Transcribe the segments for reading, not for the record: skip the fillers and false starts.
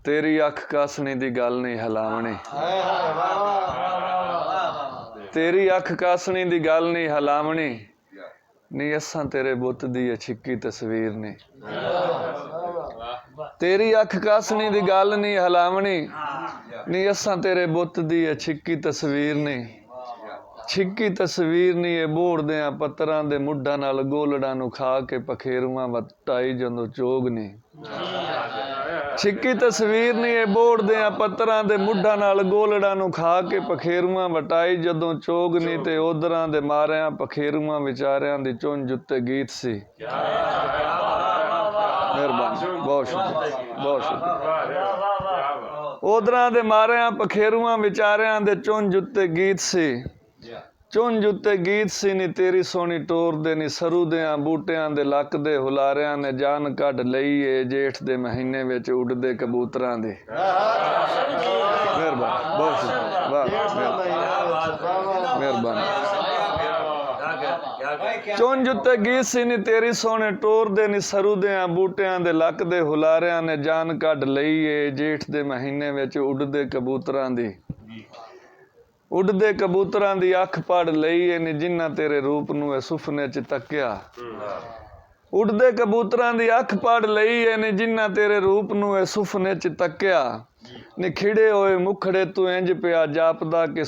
तेरी अख कासनी दी गल नहीं हलावनी, तेरी अख कासनी दी गल नहीं हलावनी, नी असां तेरे बुत दी छिक्की तस्वीर नहीं। तेरी अख कासनी दी गल नहीं हलावनी, नी असां तेरे बुत दी छिक्की तस्वीर नहीं। छिक्की तस्वीर नहीं ये बोड़दे पत्तरां दे मुड्ढां नाल गोलड़ां नूं खा के पखेरुआं वटाई जदों चोग नहीं। छिक्की तस्वीर नहीं ये बोड़दे पत्तरां दे मुड्ढां नाल गोलड़ां नूं खा के पखेरुआं वटाई जदों चोग नहीं। ते ओदरां दे मारियां पखेरुआं विचारियां दी चुंझ उत्ते गीत सी। मेहरबानी, बहुत शुक्रिया, बहुत शुक्रिया। ओदरां दे मारियां पखेरुआं विचारियां दे चुंझ उत्ते गीत सी। चुंझ उत्ते गीत सी नी तेरी सोहनी टोर दे नी सरू देआं बूटियां दे लक दे हुलारियां ने जान कढ लई ए जेठ दे महीने विच उड़दे कबूतरां दे। मेहरबानी, बहुत शुक्रिया, मेहरबानी। चुंझ उत्ते गीत सी नी तेरी सोहने टोर दे नी सरू देआं बूटियां दे लक दे हुलारियां ने जान कढ लई ए जेठ दे महीने विच उड़दे कबूतरां दी। उड़दे कबूतरां दी अख पढ़ लई नी जिन्ना तेरे रूप नूं सुफने च तक्या। उड़दे कबूतरां दी अख पढ़ लई नी जिन्ना तेरे रूप नूं सुफने च तक्या। निखिड़े होए मुखड़े तू इंज पिया जापदा के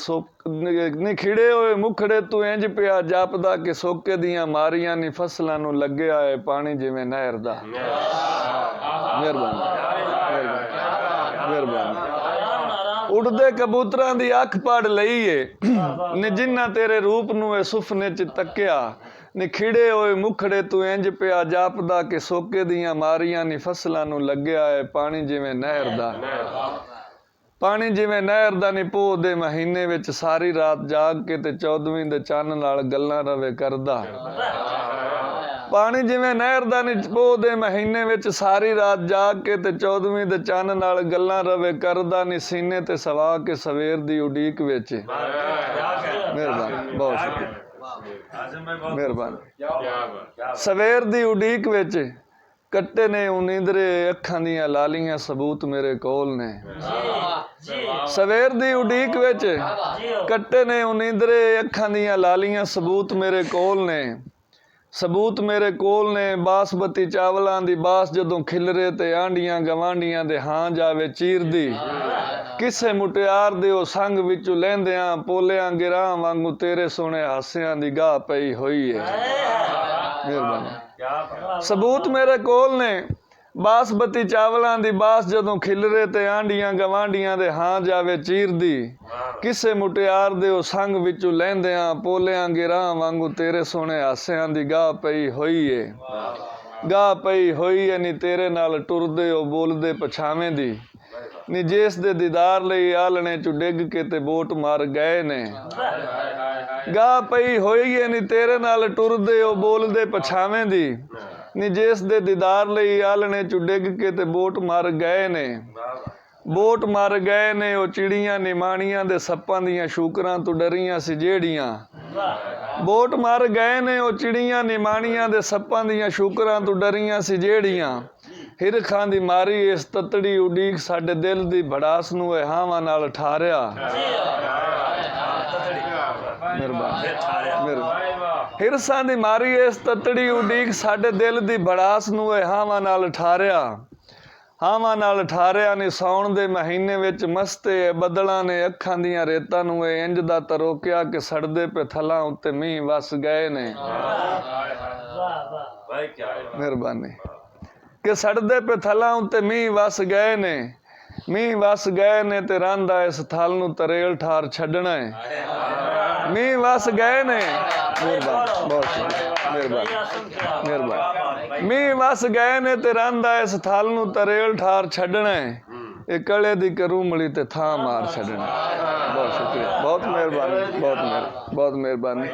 निखिड़े होए मुखड़े तू इंज पिया जापदा के सोके दियां मारियां नी फसलां नूं लग्या है पानी जिवें नहर दा। मेहरबानी, मेहरबानी। उड़दे कबूतरां दी अख पढ़ लई नी जिन्ना तेरे रूप नूं सुफने च तक्या। निखिड़े होए मुखड़े तू इंज पिया जापदा के सोके दियां मारियां नी फसलां नूं लग्या है पानी जिवें नहर दा। पानी जिवें नहर दा नी पोह दे महीने विच सारी रात जाग के ते 14वीं दे चन्न नाल गल्लां रवे करदा। पानी जिवें नहर दा नी पोह दे महीने विच सारी रात जाग के ते 14वीं दे चन्न नाल गल्लां रवे करदा नी सीने ते सवा के सवेर दी उडीक विच। मेहरबानी, बहुत शुक्रिया, मेहरबानी। सवेर दी उडीक विच कट्टे ने उनींदरे अखां दियां लालियां सबूत मेरे कोल ने। सवेर दी उडीक विच कट्टे ने उनींदरे अखां दियां लालियां सबूत मेरे कोल ने। सबूत मेरे कोल ने बासमती चावलां दी बास जदों खिलरे ते आंडियां गवांडियां दे हां जावे चीरदी। किसे मुटियार दे ओ संग विचों लैंदियां पोलियां गिरां वांगू तेरे सोहणे हासियां दी गाह पई होई है। मेहरबानी। सबूत मेरे कोल ने बासमती चावलां दी बास जदों खिलरे ते आंडियां गवांडियां दे हां जावे चीरदी। किसे मुटियार दे ओ संग विचों लैंदियां पोलियां गिरां वांगू तेरे सोहणे हासियां दी गाह पई होई है। गाह पई होई है नी तेरे नाल टुरदे ओ बोलदे पछावें दी। नी जिस दे दीदार लई आलणे चों डिग के ते बोट मार गए ने। गाह पई होई है नी तेरे नाल टुरदे ओ बोलदे पछावें दी। नी जिस दे दीदार लई आलणे चों डिग के ते बोट मर गए ने। बोट मर गए ने ओ चिड़ियां निमाणियां दे सप्पां दियां शूकरां तो डरियां सी जेड़ियां। बोट मर गए ने ओ चिड़ियां निमाणियां दे सप्पां दियां शूकरां तो डरियां सी जेड़ियां। हिरखां दी मारी इस ततड़ी उडीक साडे दिल दी भड़ास नूं हावां नाल ठारिया। हिरसां दी मारी इस ततड़ी उडीक साडे दिल दी भड़ास नूं हावां नाल ठारिया। हावां नाल ठारिया नी सौण दे महीने विच मस्ते बदलां ने अखां दियां रेतां नूं इंज दा तरोकिया कि सड़दे पे थलां उत्ते मींह वस गए ने। मेहरबानी। कि सड़दे पे थलां उत्ते मींह वस गए ने। मींह वस गए ने ते रंदा इस थल नूं तरेल ठार छड्डना है। मींह वस गए ने। मेहरबानी, बहुत शुक्रिया, मेहरबानी, मेहरबानी। मींह वस गए ने ते रंदा इस थल नूं तरेल ठार छड्डना है। ये कले दी करूमली ते थां मार छड्डना। बहुत शुक्रिया, बहुत मेहरबानी, बहुत मेहरबानी।